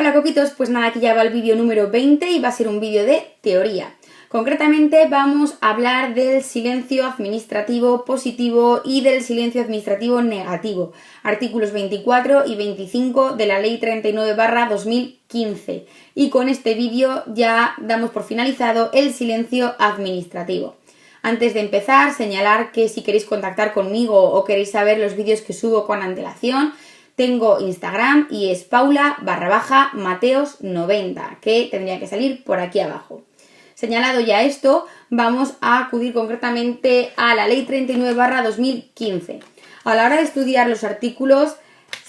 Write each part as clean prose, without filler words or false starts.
Hola copitos, pues nada, aquí ya va el vídeo número 20 y va a ser un vídeo de teoría. Concretamente vamos a hablar del silencio administrativo positivo y del silencio administrativo negativo, artículos 24 y 25 de la Ley 39/2015. Y con este vídeo ya damos por finalizado el silencio administrativo. Antes de empezar, señalar que si queréis contactar conmigo o queréis saber los vídeos que subo con antelación, tengo Instagram y es paula_mateos90, que tendría que salir por aquí abajo. Señalado ya esto, vamos a acudir concretamente a la Ley 39/2015. A la hora de estudiar los artículos,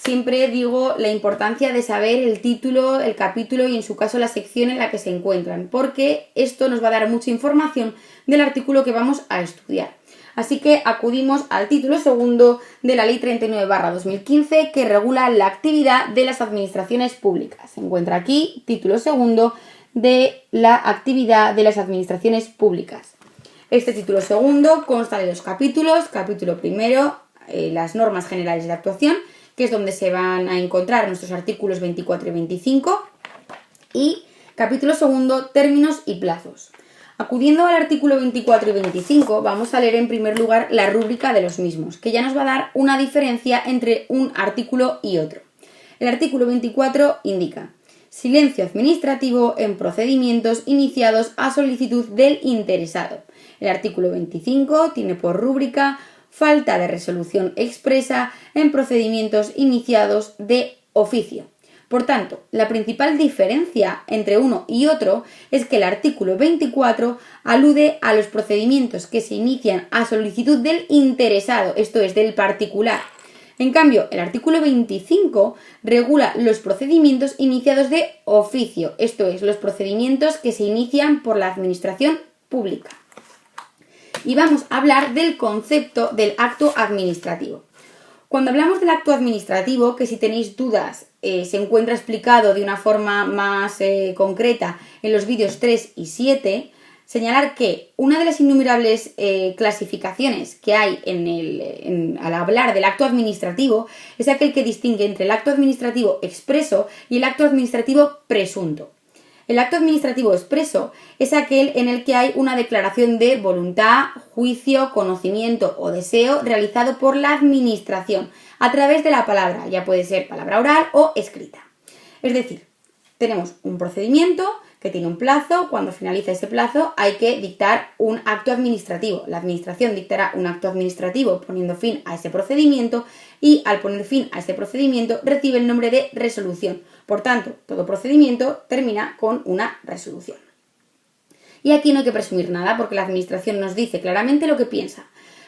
siempre digo la importancia de saber el título, el capítulo y en su caso la sección en la que se encuentran, porque esto nos va a dar mucha información del artículo que vamos a estudiar. Así que acudimos al título segundo de la Ley 39/2015 que regula la actividad de las administraciones públicas. Se encuentra aquí, título segundo de la actividad de las administraciones públicas. Este título segundo consta de dos capítulos. Capítulo primero, las normas generales de actuación, que es donde se van a encontrar nuestros artículos 24 y 25. Y capítulo segundo, términos y plazos. Acudiendo al artículo 24 y 25, vamos a leer en primer lugar la rúbrica de los mismos, que ya nos va a dar una diferencia entre un artículo y otro. El artículo 24 indica: silencio administrativo en procedimientos iniciados a solicitud del interesado. El artículo 25 tiene por rúbrica: falta de resolución expresa en procedimientos iniciados de oficio. Por tanto, la principal diferencia entre uno y otro es que el artículo 24 alude a los procedimientos que se inician a solicitud del interesado, esto es, del particular. En cambio, el artículo 25 regula los procedimientos iniciados de oficio, esto es, los procedimientos que se inician por la administración pública. Y vamos a hablar del concepto del acto administrativo. Cuando hablamos del acto administrativo, que si tenéis dudas se encuentra explicado de una forma más concreta en los vídeos 3 y 7, señalar que una de las innumerables clasificaciones que hay al hablar del acto administrativo es aquel que distingue entre el acto administrativo expreso y el acto administrativo presunto. El acto administrativo expreso es aquel en el que hay una declaración de voluntad, juicio, conocimiento o deseo realizado por la administración a través de la palabra, ya puede ser palabra oral o escrita. Es decir, tenemos un procedimiento que tiene un plazo, cuando finaliza ese plazo hay que dictar un acto administrativo. La administración dictará un acto administrativo poniendo fin a ese procedimiento y al poner fin a ese procedimiento recibe el nombre de resolución. Por tanto, todo procedimiento termina con una resolución. Y aquí no hay que presumir nada porque la administración nos dice claramente lo que piensa.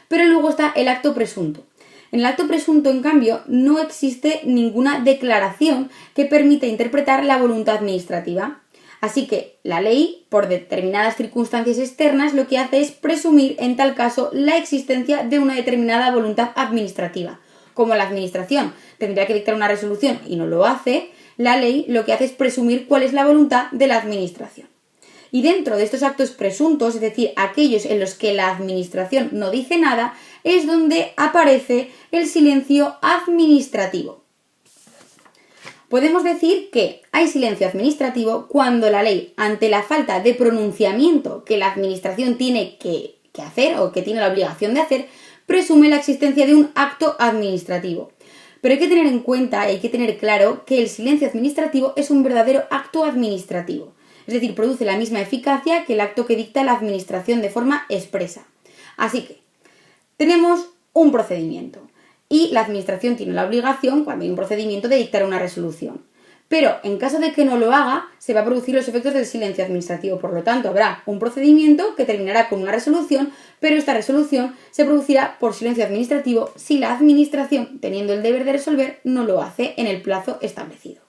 Pero luego está el acto presunto. En el acto presunto, en cambio, no existe ninguna declaración que permita interpretar la voluntad administrativa. Así que la ley, por determinadas circunstancias externas, lo que hace es presumir, en tal caso, la existencia de una determinada voluntad administrativa. Como la administración tendría que dictar una resolución y no lo hace, la ley lo que hace es presumir cuál es la voluntad de la administración. Y dentro de estos actos presuntos, es decir, aquellos en los que la administración no dice nada, es donde aparece el silencio administrativo. Podemos decir que hay silencio administrativo cuando la ley, ante la falta de pronunciamiento que la administración tiene que hacer o que tiene la obligación de hacer, presume la existencia de un acto administrativo. Pero hay que tener en cuenta, hay que tener claro que el silencio administrativo es un verdadero acto administrativo. Es decir, produce la misma eficacia que el acto que dicta la administración de forma expresa. Así que tenemos un procedimiento y la administración tiene la obligación, cuando hay un procedimiento, de dictar una resolución. Pero en caso de que no lo haga, se va a producir los efectos del silencio administrativo. Por lo tanto, habrá un procedimiento que terminará con una resolución, pero esta resolución se producirá por silencio administrativo si la administración, teniendo el deber de resolver, no lo hace en el plazo establecido.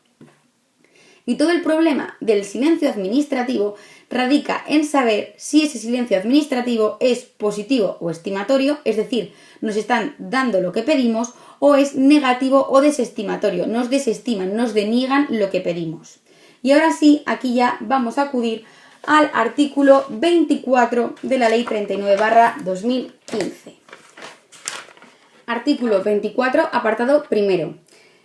Y todo el problema del silencio administrativo radica en saber si ese silencio administrativo es positivo o estimatorio, es decir, nos están dando lo que pedimos, o es negativo o desestimatorio, nos desestiman, nos deniegan lo que pedimos. Y ahora sí, aquí ya vamos a acudir al artículo 24 de la Ley 39/2015. Artículo 24, apartado primero.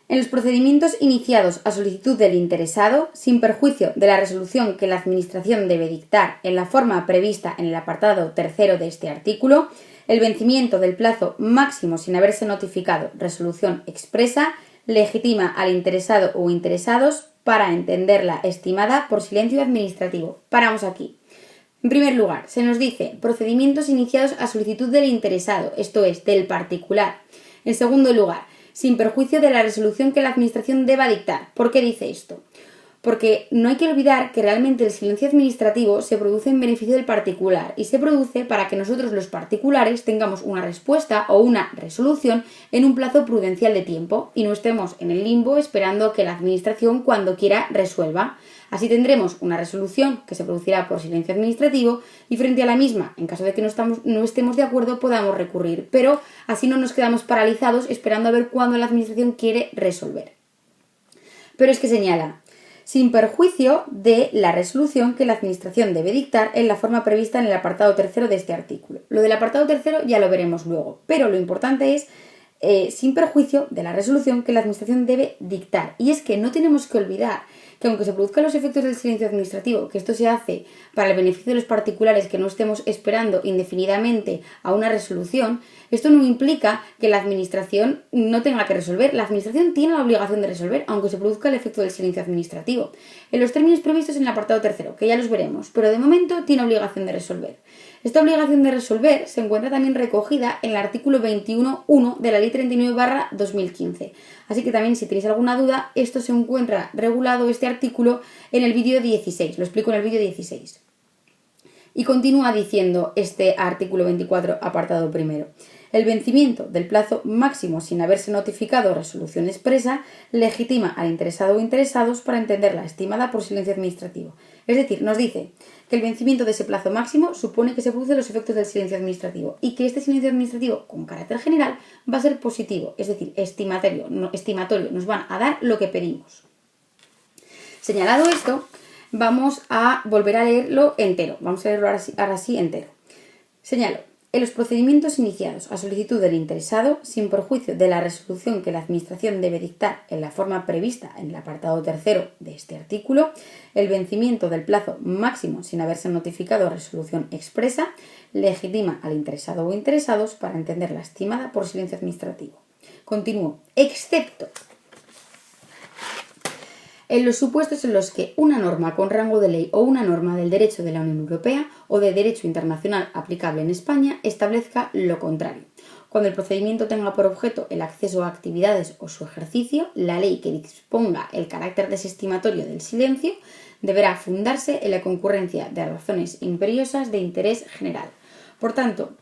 En los procedimientos iniciados a solicitud del interesado, sin perjuicio de la resolución que la Administración debe dictar en la forma prevista en el apartado tercero de este artículo, el vencimiento del plazo máximo sin haberse notificado resolución expresa legitima al interesado o interesados para entenderla estimada por silencio administrativo. Paramos aquí. En primer lugar, se nos dice procedimientos iniciados a solicitud del interesado, esto es, del particular. En segundo lugar, sin perjuicio de la resolución que la Administración deba dictar. ¿Por qué dice esto? Porque no hay que olvidar que realmente el silencio administrativo se produce en beneficio del particular y se produce para que nosotros los particulares tengamos una respuesta o una resolución en un plazo prudencial de tiempo y no estemos en el limbo esperando que la Administración cuando quiera resuelva. Así tendremos una resolución que se producirá por silencio administrativo y frente a la misma, en caso de que no estemos de acuerdo, podamos recurrir, pero así no nos quedamos paralizados esperando a ver cuándo la Administración quiere resolver. Pero es que señala, sin perjuicio de la resolución que la Administración debe dictar en la forma prevista en el apartado tercero de este artículo. Lo del apartado tercero ya lo veremos luego, pero lo importante es sin perjuicio de la resolución que la Administración debe dictar. Y es que no tenemos que olvidar que aunque se produzcan los efectos del silencio administrativo, que esto se hace para el beneficio de los particulares que no estemos esperando indefinidamente a una resolución, esto no implica que la Administración no tenga que resolver. La Administración tiene la obligación de resolver, aunque se produzca el efecto del silencio administrativo, en los términos previstos en el apartado tercero, que ya los veremos, pero de momento tiene obligación de resolver. Esta obligación de resolver se encuentra también recogida en el artículo 21.1 de la Ley 39/2015. Así que también si tenéis alguna duda, esto se encuentra regulado, este artículo, en el vídeo 16. Lo explico en el vídeo 16. Y continúa diciendo este artículo 24, apartado primero. El vencimiento del plazo máximo sin haberse notificado resolución expresa legitima al interesado o interesados para entenderla estimada por silencio administrativo. Es decir, nos dice que el vencimiento de ese plazo máximo supone que se producen los efectos del silencio administrativo y que este silencio administrativo con carácter general va a ser positivo, es decir, estimatorio, nos van a dar lo que pedimos. Señalado esto, vamos a volver a leerlo entero. Vamos a leerlo ahora sí entero. Señalo. En los procedimientos iniciados a solicitud del interesado, sin perjuicio de la resolución que la Administración debe dictar en la forma prevista en el apartado tercero de este artículo, el vencimiento del plazo máximo sin haberse notificado resolución expresa legitima al interesado o interesados para entender la estimada por silencio administrativo. Continúo. Excepto en los supuestos en los que una norma con rango de ley o una norma del derecho de la Unión Europea o de derecho internacional aplicable en España establezca lo contrario. Cuando el procedimiento tenga por objeto el acceso a actividades o su ejercicio, la ley que disponga el carácter desestimatorio del silencio deberá fundarse en la concurrencia de razones imperiosas de interés general. Por tanto,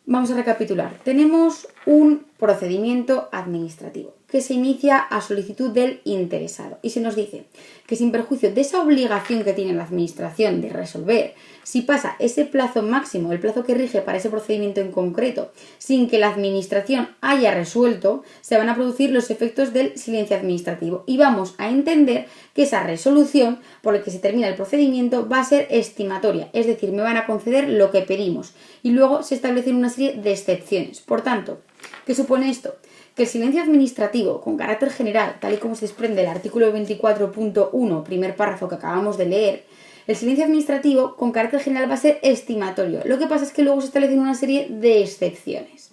vamos a recapitular. Tenemos un procedimiento administrativo que se inicia a solicitud del interesado y se nos dice que sin perjuicio de esa obligación que tiene la Administración de resolver, si pasa ese plazo máximo, el plazo que rige para ese procedimiento en concreto, sin que la Administración haya resuelto, se van a producir los efectos del silencio administrativo y vamos a entender que esa resolución por la que se termina el procedimiento va a ser estimatoria, es decir, me van a conceder lo que pedimos y luego se establecen una serie de excepciones. Por tanto, ¿qué supone esto? Que el silencio administrativo con carácter general, tal y como se desprende del artículo 24.1, primer párrafo que acabamos de leer, el silencio administrativo con carácter general va a ser estimatorio. Lo que pasa es que luego se establecen una serie de excepciones.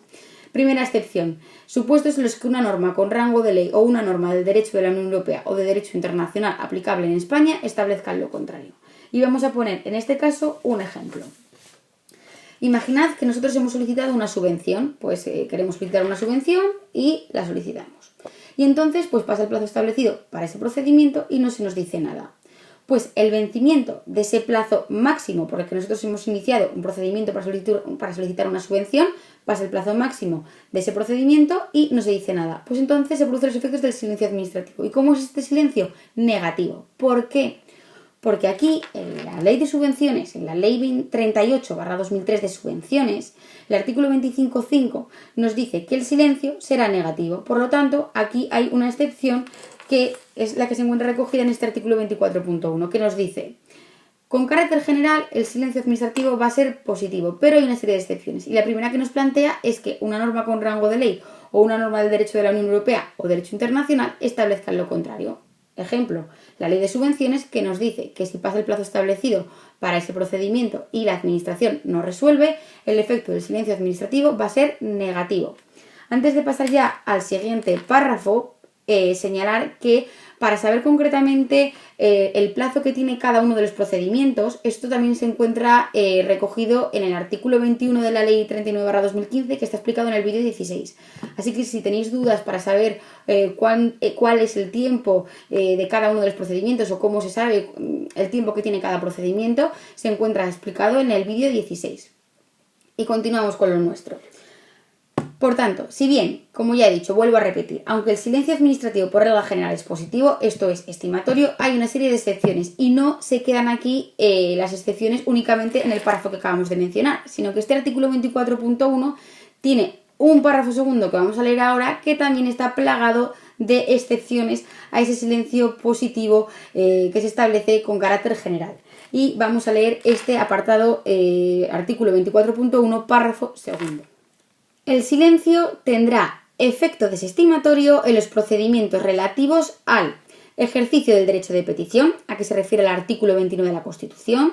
Primera excepción, supuestos en los que una norma con rango de ley o una norma del derecho de la Unión Europea o de derecho internacional aplicable en España establezcan lo contrario. Y vamos a poner en este caso un ejemplo. Imaginad que nosotros hemos solicitado una subvención, pues queremos solicitar una subvención y la solicitamos. Y entonces pues pasa el plazo establecido para ese procedimiento y no se nos dice nada. Pues el vencimiento de ese plazo máximo por el que nosotros hemos iniciado un procedimiento para solicitar una subvención, pasa el plazo máximo de ese procedimiento y no se dice nada. Pues entonces se producen los efectos del silencio administrativo. ¿Y cómo es este silencio? Negativo. ¿Por qué? Porque aquí, en la ley de subvenciones, en la ley 38/2003 de subvenciones, el artículo 25.5 nos dice que el silencio será negativo. Por lo tanto, aquí hay una excepción que es la que se encuentra recogida en este artículo 24.1, que nos dice, con carácter general, el silencio administrativo va a ser positivo, pero hay una serie de excepciones. Y la primera que nos plantea es que una norma con rango de ley o una norma del derecho de la Unión Europea o derecho internacional establezcan lo contrario. Ejemplo, la ley de subvenciones que nos dice que si pasa el plazo establecido para ese procedimiento y la administración no resuelve, el efecto del silencio administrativo va a ser negativo. Antes de pasar ya al siguiente párrafo, señalar que para saber concretamente el plazo que tiene cada uno de los procedimientos, esto también se encuentra recogido en el artículo 21 de la Ley 39/2015 que está explicado en el vídeo 16. Así que si tenéis dudas para saber cuál es el tiempo de cada uno de los procedimientos o cómo se sabe el tiempo que tiene cada procedimiento, se encuentra explicado en el vídeo 16. Y continuamos con lo nuestro. Por tanto, si bien, como ya he dicho, vuelvo a repetir, aunque el silencio administrativo por regla general es positivo, esto es estimatorio, hay una serie de excepciones y no se quedan aquí las excepciones únicamente en el párrafo que acabamos de mencionar, sino que este artículo 24.1 tiene un párrafo segundo que vamos a leer ahora que también está plagado de excepciones a ese silencio positivo que se establece con carácter general. Y vamos a leer este apartado, artículo 24.1, párrafo segundo. El silencio tendrá efecto desestimatorio en los procedimientos relativos al ejercicio del derecho de petición, a que se refiere el artículo 29 de la Constitución,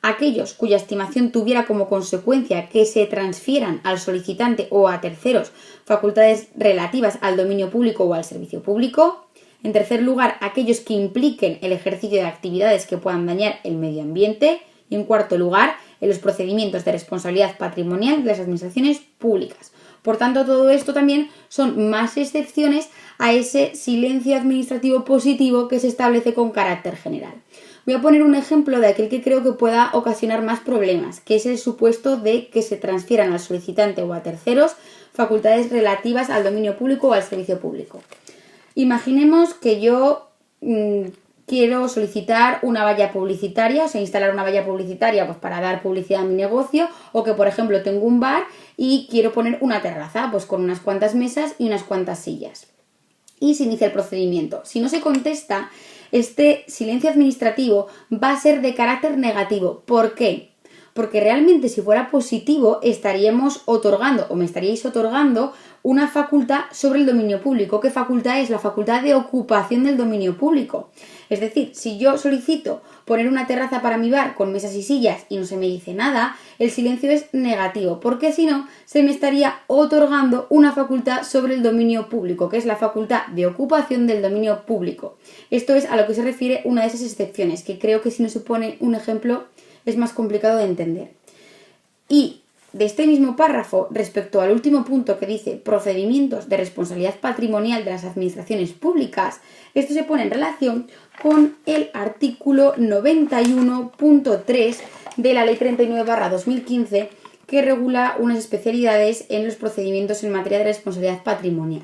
aquellos cuya estimación tuviera como consecuencia que se transfieran al solicitante o a terceros facultades relativas al dominio público o al servicio público. En tercer lugar, aquellos que impliquen el ejercicio de actividades que puedan dañar el medio ambiente. Y en cuarto lugar, en los procedimientos de responsabilidad patrimonial de las administraciones públicas. Por tanto, todo esto también son más excepciones a ese silencio administrativo positivo que se establece con carácter general. Voy a poner un ejemplo de aquel que creo que pueda ocasionar más problemas, que es el supuesto de que se transfieran al solicitante o a terceros facultades relativas al dominio público o al servicio público. Imaginemos que yo quiero solicitar una valla publicitaria, o sea, instalar una valla publicitaria pues para dar publicidad a mi negocio, o que, por ejemplo, tengo un bar y quiero poner una terraza, pues con unas cuantas mesas y unas cuantas sillas. Y se inicia el procedimiento. Si no se contesta, este silencio administrativo va a ser de carácter negativo. ¿Por qué? Porque realmente si fuera positivo estaríamos otorgando, o me estaríais otorgando, una facultad sobre el dominio público. ¿Qué facultad es? La facultad de ocupación del dominio público. Es decir, si yo solicito poner una terraza para mi bar con mesas y sillas y no se me dice nada, el silencio es negativo, porque si no, se me estaría otorgando una facultad sobre el dominio público, que es la facultad de ocupación del dominio público. Esto es a lo que se refiere una de esas excepciones, que creo que si no se pone un ejemplo es más complicado de entender. Y de este mismo párrafo, respecto al último punto que dice procedimientos de responsabilidad patrimonial de las administraciones públicas, esto se pone en relación con el artículo 91.3 de la Ley 39/2015 que regula unas especialidades en los procedimientos en materia de responsabilidad patrimonial.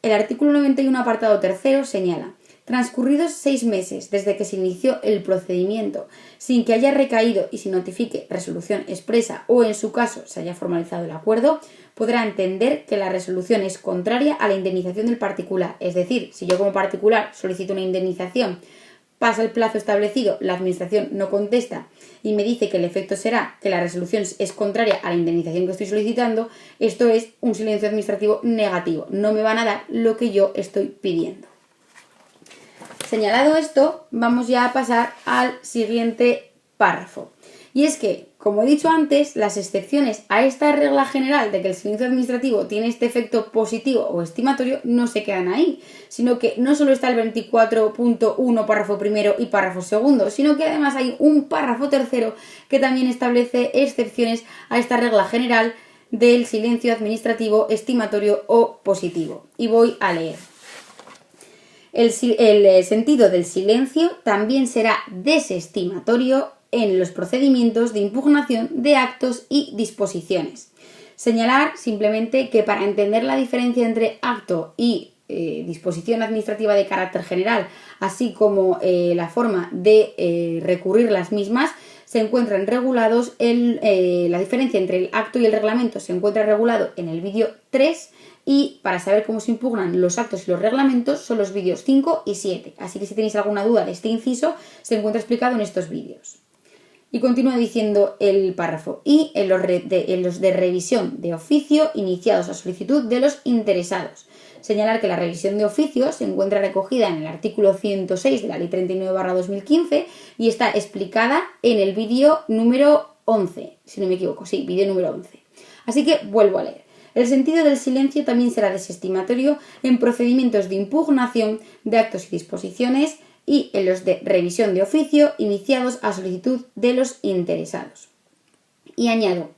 El artículo 91 apartado tercero señala: transcurridos 6 meses desde que se inició el procedimiento sin que haya recaído y se notifique resolución expresa o en su caso se haya formalizado el acuerdo, podrá entender que la resolución es contraria a la indemnización del particular. Es decir, si yo como particular solicito una indemnización, pasa el plazo establecido, la administración no contesta y me dice que el efecto será que la resolución es contraria a la indemnización que estoy solicitando, esto es un silencio administrativo negativo. No me van a dar lo que yo estoy pidiendo. Señalado esto, vamos ya a pasar al siguiente párrafo. Y es que, como he dicho antes, las excepciones a esta regla general de que el silencio administrativo tiene este efecto positivo o estimatorio no se quedan ahí, sino que no solo está el 24.1 párrafo primero y párrafo segundo, sino que además hay un párrafo tercero que también establece excepciones a esta regla general del silencio administrativo estimatorio o positivo. Y voy a leer. El sentido del silencio también será desestimatorio en los procedimientos de impugnación de actos y disposiciones. Señalar simplemente que para entender la diferencia entre acto y disposición administrativa de carácter general, así como la forma de recurrir las mismas, se encuentran regulados, la diferencia entre el acto y el reglamento se encuentra regulado en el vídeo 3 y para saber cómo se impugnan los actos y los reglamentos son los vídeos 5 y 7. Así que si tenéis alguna duda de este inciso, se encuentra explicado en estos vídeos. Y continúa diciendo el párrafo, y en los de revisión de oficio iniciados a solicitud de los interesados. Señalar que la revisión de oficio se encuentra recogida en el artículo 106 de la Ley 39/2015 y está explicada en el vídeo número 11, si no me equivoco, sí, vídeo número 11. Así que vuelvo a leer. El sentido del silencio también será desestimatorio en procedimientos de impugnación de actos y disposiciones y en los de revisión de oficio iniciados a solicitud de los interesados. Y añado,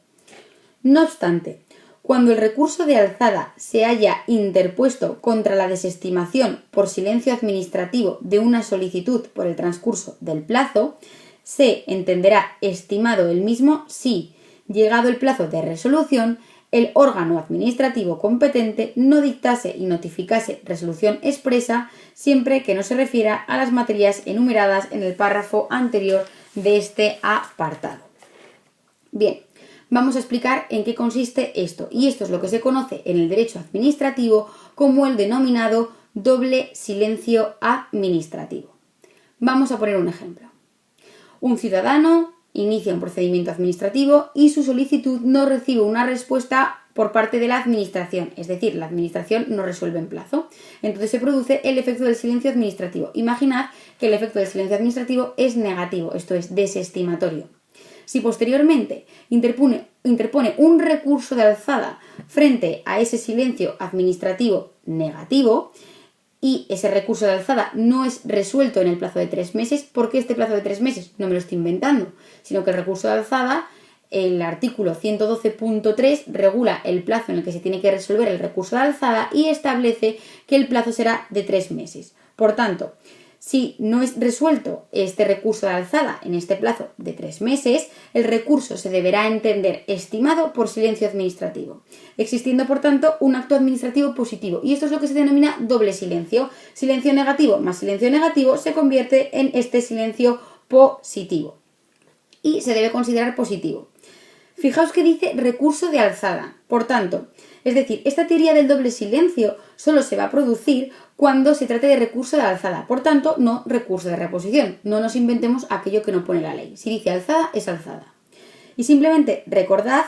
no obstante, cuando el recurso de alzada se haya interpuesto contra la desestimación por silencio administrativo de una solicitud por el transcurso del plazo, se entenderá estimado el mismo si, llegado el plazo de resolución, el órgano administrativo competente no dictase y notificase resolución expresa siempre que no se refiera a las materias enumeradas en el párrafo anterior de este apartado. Bien, vamos a explicar en qué consiste esto, y esto es lo que se conoce en el derecho administrativo como el denominado doble silencio administrativo. Vamos a poner un ejemplo. Un ciudadano inicia un procedimiento administrativo y su solicitud no recibe una respuesta por parte de la administración, es decir, la administración no resuelve en plazo. Entonces se produce el efecto del silencio administrativo. Imaginad que el efecto del silencio administrativo es negativo, esto es desestimatorio. Si posteriormente interpone un recurso de alzada frente a ese silencio administrativo negativo y ese recurso de alzada no es resuelto en el plazo de 3 meses, ¿por qué este plazo de 3 meses? No me lo estoy inventando, sino que el recurso de alzada, el artículo 112.3 regula el plazo en el que se tiene que resolver el recurso de alzada y establece que el plazo será de 3 meses. Por tanto, si no es resuelto este recurso de alzada en este plazo de 3 meses, el recurso se deberá entender estimado por silencio administrativo, existiendo por tanto un acto administrativo positivo. Y esto es lo que se denomina doble silencio. Silencio negativo más silencio negativo se convierte en este silencio positivo y se debe considerar positivo. Fijaos que dice recurso de alzada. Por tanto, es decir, esta teoría del doble silencio solo se va a producir cuando se trate de recurso de alzada. Por tanto, no recurso de reposición. No nos inventemos aquello que no pone la ley. Si dice alzada, es alzada. Y simplemente recordad,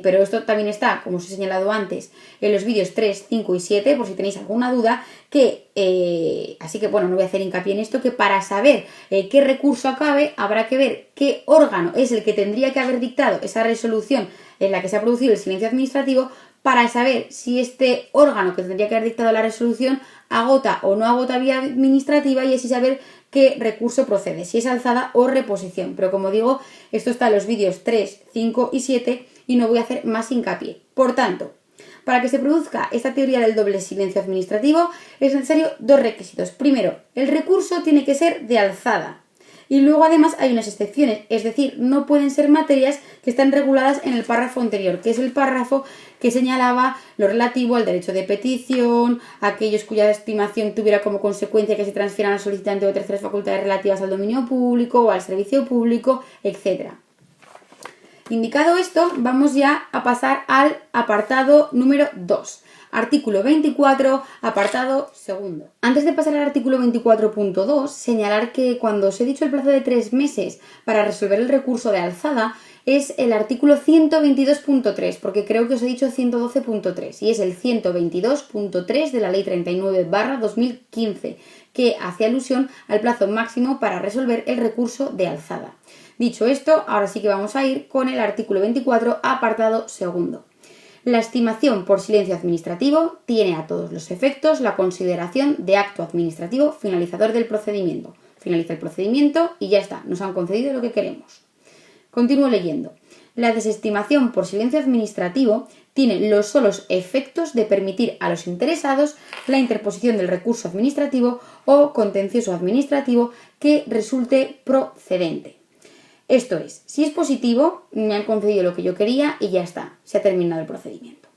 pero esto también está, como os he señalado antes, en los vídeos 3, 5 y 7, por si tenéis alguna duda, que, así que bueno, no voy a hacer hincapié en esto, que para saber qué recurso acabe, habrá que ver qué órgano es el que tendría que haber dictado esa resolución en la que se ha producido el silencio administrativo, para saber si este órgano que tendría que haber dictado la resolución agota o no agota vía administrativa y así saber qué recurso procede, si es alzada o reposición. Pero como digo, esto está en los vídeos 3, 5 y 7 y no voy a hacer más hincapié. Por tanto, para que se produzca esta teoría del doble silencio administrativo es necesario 2 requisitos. Primero, el recurso tiene que ser de alzada. Y luego además hay unas excepciones, es decir, no pueden ser materias que están reguladas en el párrafo anterior, que es el párrafo que señalaba lo relativo al derecho de petición, aquellos cuya estimación tuviera como consecuencia que se transfieran al solicitante o terceras facultades relativas al dominio público o al servicio público, etc. Indicado esto, vamos ya a pasar al apartado número 2. Artículo 24, apartado segundo. Antes de pasar al artículo 24.2, señalar que cuando os he dicho el plazo de 3 meses para resolver el recurso de alzada, es el artículo 122.3, porque creo que os he dicho 112.3, y es el 122.3 de la Ley 39/2015, que hace alusión al plazo máximo para resolver el recurso de alzada. Dicho esto, ahora sí que vamos a ir con el artículo 24, apartado segundo. La estimación por silencio administrativo tiene a todos los efectos la consideración de acto administrativo finalizador del procedimiento. Finaliza el procedimiento y ya está, nos han concedido lo que queremos. Continúo leyendo. La desestimación por silencio administrativo tiene los solos efectos de permitir a los interesados la interposición del recurso administrativo o contencioso administrativo que resulte procedente. Esto es, si es positivo, me han concedido lo que yo quería y ya está, se ha terminado el procedimiento.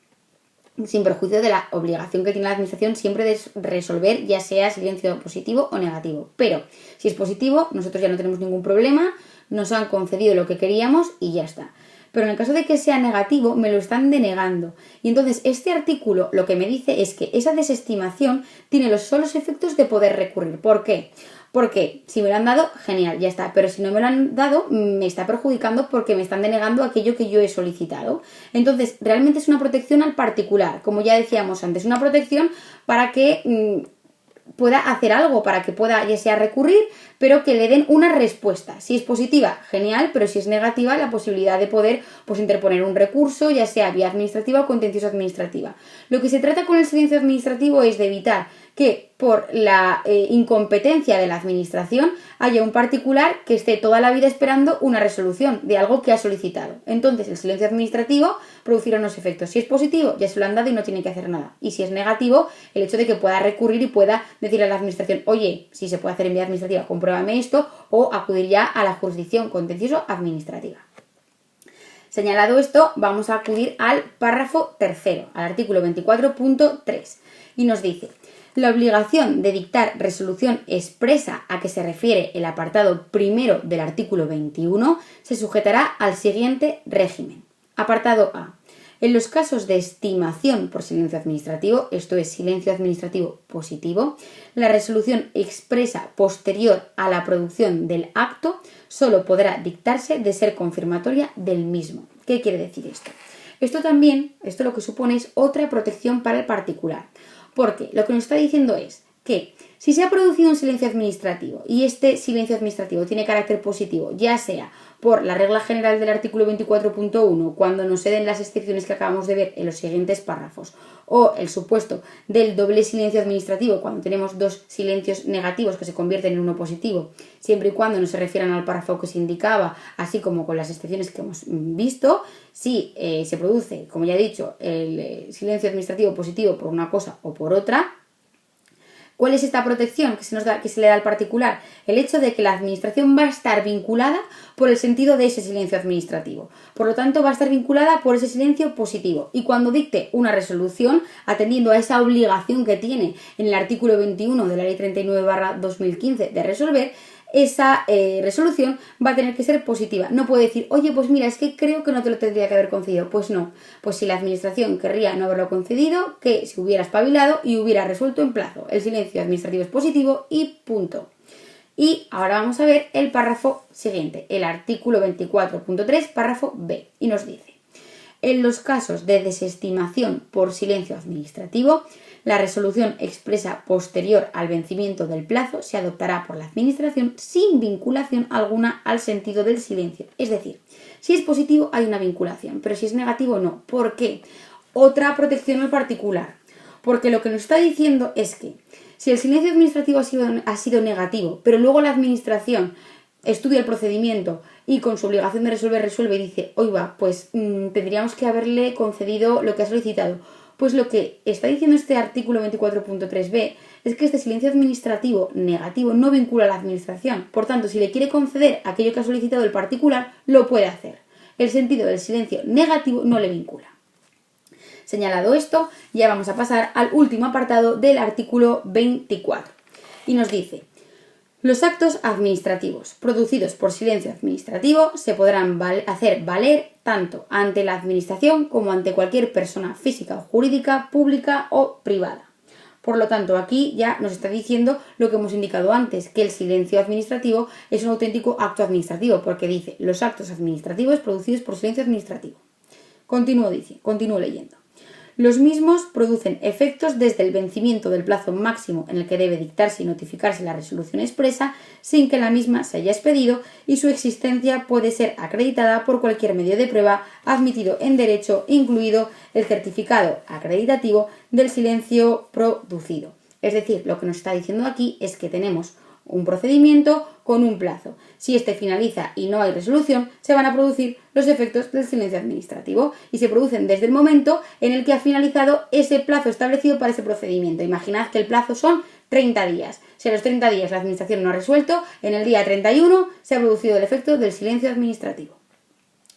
Sin perjuicio de la obligación que tiene la administración siempre de resolver, ya sea silencio positivo o negativo. Pero si es positivo, nosotros ya no tenemos ningún problema, nos han concedido lo que queríamos y ya está. pero en el caso de que sea negativo me lo están denegando. Y entonces este artículo lo que me dice es que esa desestimación tiene los solos efectos de poder recurrir. ¿Por qué? Porque si me lo han dado, genial, ya está. Pero si no me lo han dado, me está perjudicando porque me están denegando aquello que yo he solicitado. Entonces, realmente es una protección al particular. Como ya decíamos antes, una protección para que pueda hacer algo, para que pueda ya sea recurrir, pero que le den una respuesta. Si es positiva, genial, pero si es negativa, la posibilidad de poder pues interponer un recurso, ya sea vía administrativa o contencioso administrativa. Lo que se trata con el silencio administrativo es de evitar que por la incompetencia de la administración haya un particular que esté toda la vida esperando una resolución de algo que ha solicitado. Entonces el silencio administrativo producirá unos efectos. Si es positivo, ya se lo han dado y no tiene que hacer nada. Y si es negativo, el hecho de que pueda recurrir y pueda decirle a la administración, oye, si se puede hacer en vía administrativa, compruébame esto, o acudir ya a la jurisdicción contencioso administrativa. Señalado esto, vamos a acudir al párrafo tercero, al artículo 24.3, y nos dice: la obligación de dictar resolución expresa a que se refiere el apartado primero del artículo 21 se sujetará al siguiente régimen. Apartado A. En los casos de estimación por silencio administrativo, esto es silencio administrativo positivo, la resolución expresa posterior a la producción del acto solo podrá dictarse de ser confirmatoria del mismo. ¿Qué quiere decir esto? Esto lo que supone es otra protección para el particular. Porque lo que nos está diciendo es que si se ha producido un silencio administrativo y este silencio administrativo tiene carácter positivo, ya sea por la regla general del artículo 24.1, cuando nos se den las excepciones que acabamos de ver en los siguientes párrafos, o el supuesto del doble silencio administrativo, cuando tenemos dos silencios negativos que se convierten en uno positivo, siempre y cuando no se refieran al párrafo que se indicaba, así como con las excepciones que hemos visto, si se produce, como ya he dicho, el silencio administrativo positivo por una cosa o por otra. ¿Cuál es esta protección que se le da al particular? El hecho de que la administración va a estar vinculada por el sentido de ese silencio administrativo. Por lo tanto, va a estar vinculada por ese silencio positivo. Y cuando dicte una resolución, atendiendo a esa obligación que tiene en el artículo 21 de la Ley 39/2015 de resolver, esa resolución va a tener que ser positiva. No puede decir, oye, pues mira, es que creo que no te lo tendría que haber concedido. Pues no. Pues si la administración querría no haberlo concedido, que se hubiera espabilado y hubiera resuelto en plazo. El silencio administrativo es positivo y punto. Y ahora vamos a ver el párrafo siguiente, el artículo 24.3, párrafo B. Y nos dice: en los casos de desestimación por silencio administrativo, la resolución expresa posterior al vencimiento del plazo se adoptará por la Administración sin vinculación alguna al sentido del silencio. Es decir, si es positivo hay una vinculación, pero si es negativo no. ¿Por qué? Otra protección al particular. Porque lo que nos está diciendo es que si el silencio administrativo ha sido negativo, pero luego la Administración estudia el procedimiento y con su obligación de resuelve y dice, oiga, pues tendríamos que haberle concedido lo que ha solicitado. Pues lo que está diciendo este artículo 24.3b es que este silencio administrativo negativo no vincula a la administración. Por tanto, si le quiere conceder aquello que ha solicitado el particular, lo puede hacer. El sentido del silencio negativo no le vincula. Señalado esto, ya vamos a pasar al último apartado del artículo 24. Y nos dice: los actos administrativos producidos por silencio administrativo se podrán hacer valer tanto ante la Administración como ante cualquier persona física o jurídica, pública o privada. Por lo tanto, aquí ya nos está diciendo lo que hemos indicado antes, que el silencio administrativo es un auténtico acto administrativo, porque dice los actos administrativos producidos por silencio administrativo. Continúo leyendo. Los mismos producen efectos desde el vencimiento del plazo máximo en el que debe dictarse y notificarse la resolución expresa sin que la misma se haya expedido, y su existencia puede ser acreditada por cualquier medio de prueba admitido en derecho, incluido el certificado acreditativo del silencio producido. Es decir, lo que nos está diciendo aquí es que tenemos un procedimiento con un plazo. Si este finaliza y no hay resolución, se van a producir los efectos del silencio administrativo y se producen desde el momento en el que ha finalizado ese plazo establecido para ese procedimiento. Imaginad que el plazo son 30 días. Si a los 30 días la administración no ha resuelto, en el día 31 se ha producido el efecto del silencio administrativo.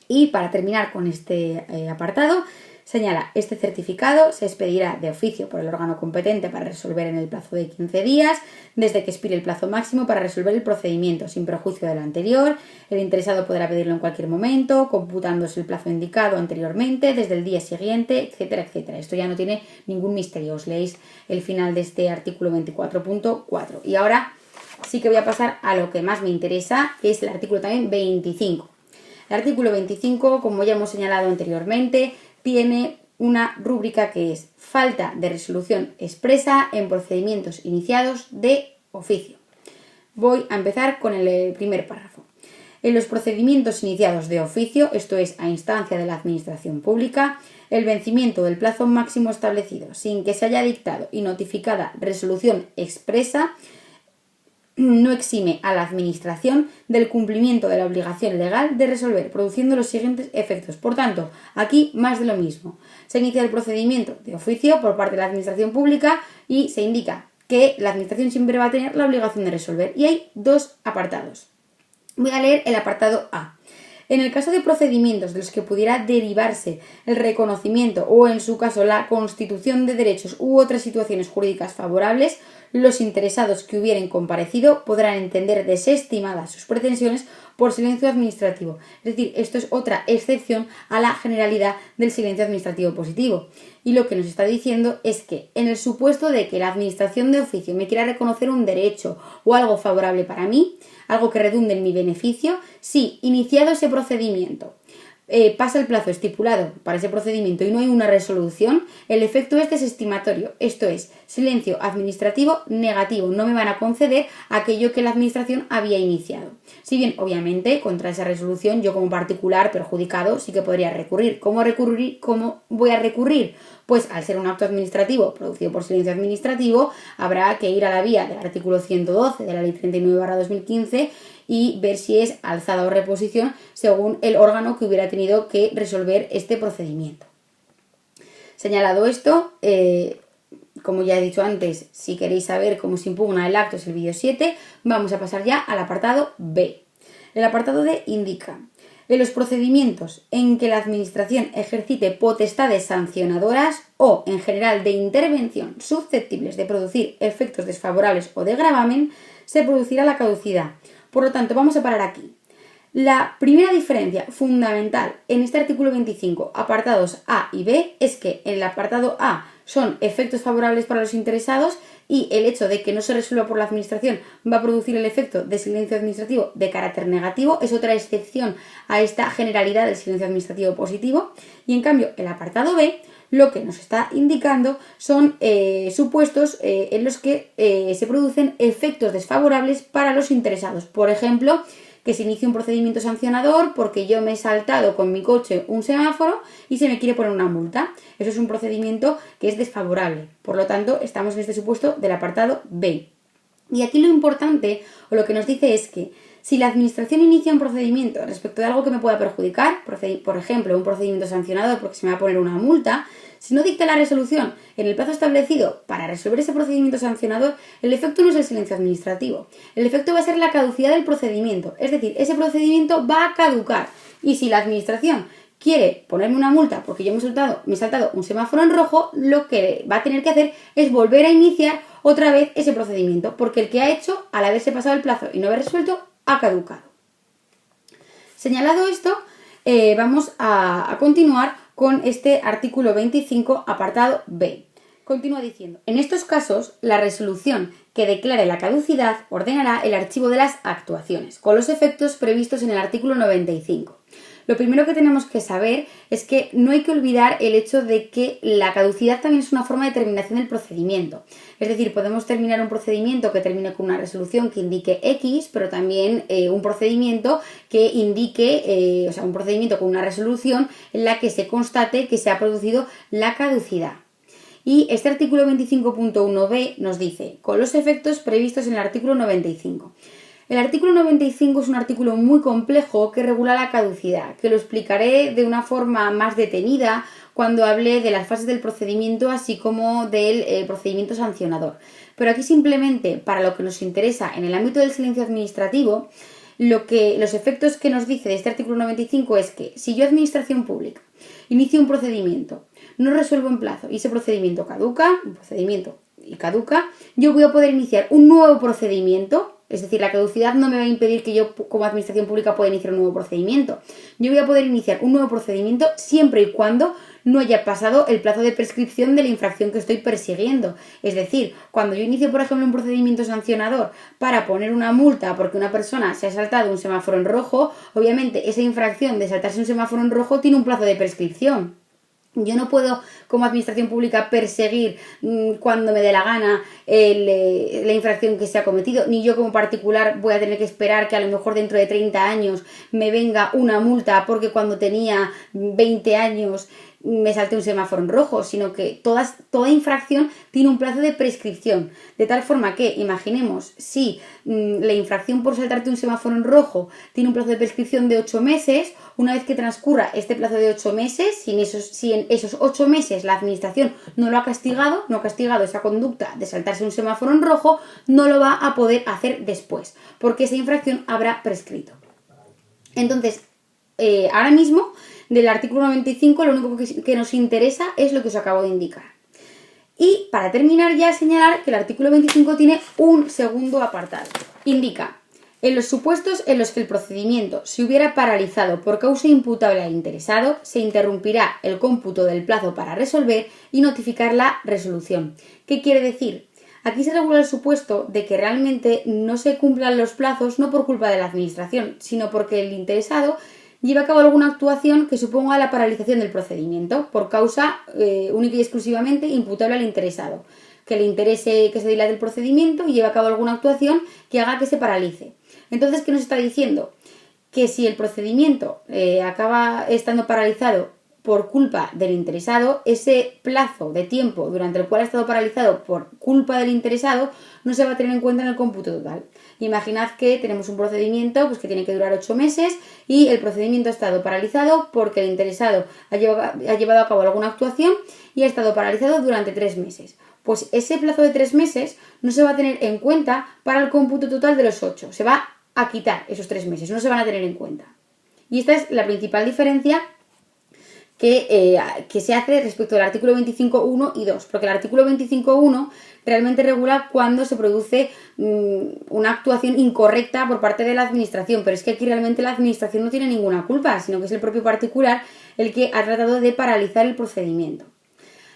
Y para terminar con este apartado, Señala, este certificado se expedirá de oficio por el órgano competente para resolver en el plazo de 15 días, desde que expire el plazo máximo para resolver el procedimiento, sin perjuicio de lo anterior. El interesado podrá pedirlo en cualquier momento, computándose el plazo indicado anteriormente, desde el día siguiente, etcétera, etcétera. Esto ya no tiene ningún misterio. Os leéis el final de este artículo 24.4. Y ahora sí que voy a pasar a lo que más me interesa, que es el artículo también 25. El artículo 25, como ya hemos señalado anteriormente, tiene una rúbrica que es falta de resolución expresa en procedimientos iniciados de oficio. Voy a empezar con el primer párrafo. En los procedimientos iniciados de oficio, esto es a instancia de la Administración Pública, el vencimiento del plazo máximo establecido sin que se haya dictado y notificada resolución expresa no exime a la Administración del cumplimiento de la obligación legal de resolver, produciendo los siguientes efectos. Por tanto, aquí más de lo mismo. Se inicia el procedimiento de oficio por parte de la Administración Pública y se indica que la Administración siempre va a tener la obligación de resolver. Y hay dos apartados. Voy a leer el apartado A. En el caso de procedimientos de los que pudiera derivarse el reconocimiento o, en su caso, la constitución de derechos u otras situaciones jurídicas favorables, los interesados que hubieren comparecido podrán entender desestimadas sus pretensiones por silencio administrativo. Es decir, esto es otra excepción a la generalidad del silencio administrativo positivo. Y lo que nos está diciendo es que, en el supuesto de que la Administración de oficio me quiera reconocer un derecho o algo favorable para mí, algo que redunde en mi beneficio, si iniciado ese procedimiento pasa el plazo estipulado para ese procedimiento y no hay una resolución, el efecto es desestimatorio, esto es, silencio administrativo negativo, no me van a conceder aquello que la Administración había iniciado. Si bien, obviamente, contra esa resolución yo como particular perjudicado sí que podría recurrir. ¿Cómo voy a recurrir? Pues al ser un acto administrativo producido por silencio administrativo, habrá que ir a la vía del artículo 112 de la Ley 39/2015 y ver si es alzada o reposición según el órgano que hubiera tenido que resolver este procedimiento. Señalado esto, como ya he dicho antes, si queréis saber cómo se impugna el acto es el vídeo 7, vamos a pasar ya al apartado B. El apartado D indica: en los procedimientos en que la Administración ejercite potestades sancionadoras o, en general, de intervención susceptibles de producir efectos desfavorables o de gravamen, se producirá la caducidad. Por lo tanto, vamos a parar aquí. La primera diferencia fundamental en este artículo 25, apartados A y B, es que en el apartado A son efectos favorables para los interesados y el hecho de que no se resuelva por la Administración va a producir el efecto de silencio administrativo de carácter negativo, es otra excepción a esta generalidad del silencio administrativo positivo. Y en cambio, el apartado B lo que nos está indicando son supuestos en los que se producen efectos desfavorables para los interesados. Por ejemplo, que se inicie un procedimiento sancionador porque yo me he saltado con mi coche un semáforo y se me quiere poner una multa. Eso es un procedimiento que es desfavorable. Por lo tanto, estamos en este supuesto del apartado B. Y aquí lo importante, o lo que nos dice, es que si la Administración inicia un procedimiento respecto de algo que me pueda perjudicar, por ejemplo, un procedimiento sancionador porque se me va a poner una multa, si no dicta la resolución en el plazo establecido para resolver ese procedimiento sancionador, el efecto no es el silencio administrativo. El efecto va a ser la caducidad del procedimiento. Es decir, ese procedimiento va a caducar. Y si la Administración quiere ponerme una multa porque yo me he saltado un semáforo en rojo, lo que va a tener que hacer es volver a iniciar otra vez ese procedimiento, porque el que ha hecho, al haberse pasado el plazo y no haber resuelto, ha caducado. Señalado esto, vamos a continuar con este artículo 25, apartado B. Continúa diciendo: en estos casos, la resolución que declare la caducidad ordenará el archivo de las actuaciones, con los efectos previstos en el artículo 95. Lo primero que tenemos que saber es que no hay que olvidar el hecho de que la caducidad también es una forma de terminación del procedimiento. Es decir, podemos terminar un procedimiento que termine con una resolución que indique X, pero también un procedimiento que indique, un procedimiento con una resolución en la que se constate que se ha producido la caducidad. Y este artículo 25.1b nos dice: con los efectos previstos en el artículo 95. El artículo 95 es un artículo muy complejo que regula la caducidad, que lo explicaré de una forma más detenida cuando hable de las fases del procedimiento, así como del procedimiento sancionador. Pero aquí simplemente, para lo que nos interesa en el ámbito del silencio administrativo, los efectos que nos dice de este artículo 95 es que si yo, Administración Pública, inicio un procedimiento no resuelvo en plazo y ese procedimiento caduca, yo voy a poder iniciar un nuevo procedimiento. Es decir, la caducidad no me va a impedir que yo como administración pública pueda iniciar un nuevo procedimiento. Yo voy a poder iniciar un nuevo procedimiento siempre y cuando no haya pasado el plazo de prescripción de la infracción que estoy persiguiendo. Es decir, cuando yo inicio, por ejemplo, un procedimiento sancionador para poner una multa porque una persona se ha saltado un semáforo en rojo, obviamente esa infracción de saltarse un semáforo en rojo tiene un plazo de prescripción. Yo no puedo, como administración pública, perseguir cuando me dé la gana la infracción que se ha cometido, ni yo como particular voy a tener que esperar que a lo mejor dentro de 30 años me venga una multa porque cuando tenía 20 años me salté un semáforo en rojo, sino que toda infracción tiene un plazo de prescripción, de tal forma que, imaginemos, si la infracción por saltarte un semáforo en rojo tiene un plazo de prescripción de 8 meses, una vez que transcurra este plazo de 8 meses, si en esos 8 meses la administración no ha castigado esa conducta de saltarse un semáforo en rojo, no lo va a poder hacer después, porque esa infracción habrá prescrito. Entonces, ahora mismo, del artículo 95, lo único que nos interesa es lo que os acabo de indicar. Y para terminar ya, señalar que el artículo 25 tiene un segundo apartado. Indica: en los supuestos en los que el procedimiento se hubiera paralizado por causa imputable al interesado, se interrumpirá el cómputo del plazo para resolver y notificar la resolución. ¿Qué quiere decir? Aquí se regula el supuesto de que realmente no se cumplan los plazos no por culpa de la administración, sino porque el interesado lleva a cabo alguna actuación que suponga la paralización del procedimiento por causa única y exclusivamente imputable al interesado. Que le interese que se dilate el procedimiento y lleve a cabo alguna actuación que haga que se paralice. Entonces, ¿qué nos está diciendo? Que si el procedimiento acaba estando paralizado por culpa del interesado, ese plazo de tiempo durante el cual ha estado paralizado por culpa del interesado no se va a tener en cuenta en el cómputo total. Imaginad que tenemos un procedimiento que tiene que durar 8 meses y el procedimiento ha estado paralizado porque el interesado ha llevado a cabo alguna actuación y ha estado paralizado durante 3 meses. Pues ese plazo de 3 meses no se va a tener en cuenta para el cómputo total de los 8. Se va a quitar esos 3 meses, no se van a tener en cuenta. Y esta es la principal diferencia que se hace respecto al artículo 25.1 y 2, porque el artículo 25.1 realmente regula cuando se produce una actuación incorrecta por parte de la administración, pero es que aquí realmente la administración no tiene ninguna culpa, sino que es el propio particular el que ha tratado de paralizar el procedimiento.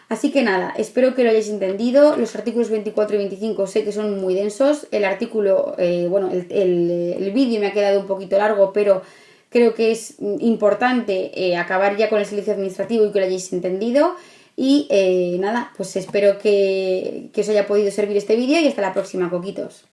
Así que nada, espero que lo hayáis entendido. Los artículos 24 y 25 sé que son muy densos. El artículo, el vídeo me ha quedado un poquito largo, pero creo que es importante acabar ya con el silencio administrativo y que lo hayáis entendido. Y nada, pues espero que os haya podido servir este vídeo y hasta la próxima, coquitos.